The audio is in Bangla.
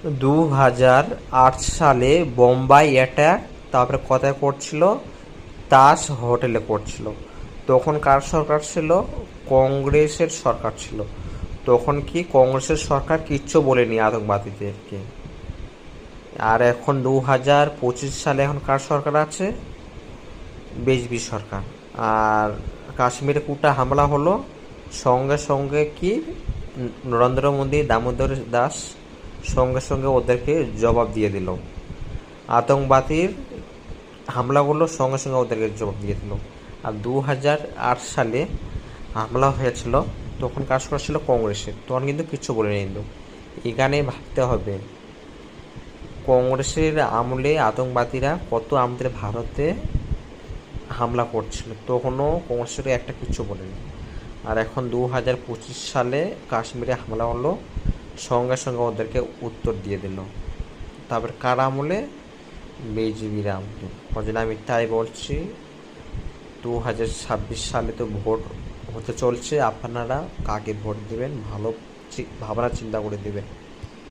2008 সালে বোম্বাই অ্যাটাক তারপরে কোথায় করছিল? তাজ হোটেলে করছিল। তখন কার সরকার ছিল? কংগ্রেসের সরকার ছিল। তখন কি কংগ্রেসের সরকার কিচ্ছু বলেনি আতঙ্কবাদীদেরকে। আর এখন 2025 সালে এখন কার সরকার আছে? বিজেপি সরকার। আর কাশ্মীরে কুটা হামলা হলো, সঙ্গে সঙ্গে কি নরেন্দ্র মোদী, দামোদর দাস সঙ্গে সঙ্গে ওদেরকে জবাব দিয়ে দিল। আতঙ্কবাদীর হামলাগুলো সঙ্গে সঙ্গে ওদেরকে জবাব দিয়ে দিল। আর 2008 সালে হামলা হয়েছিল, তখন কাজ করেছিল কংগ্রেসের, তখন কিন্তু কিচ্ছু বলে নিল। এখানে ভাবতে হবে কংগ্রেসের আমলে আতঙ্কবাদীরা কত আমাদের ভারতে হামলা করছিল, তখনও কংগ্রেসের একটা কিচ্ছু বলেনি। আর এখন 2025 সালে কাশ্মীরে হামলা হলো, সঙ্গে সঙ্গে ওদেরকে উত্তর দিয়ে দিল। তারপর কার আমলে? বিজেপির আমলে। ওই জন্য আমি তাই বলছি 2026 সালে তো ভোট হতে চলছে, আপনারা কাকে ভোট দেবেন ভালো ভাবনা চিন্তা করে দেবেন।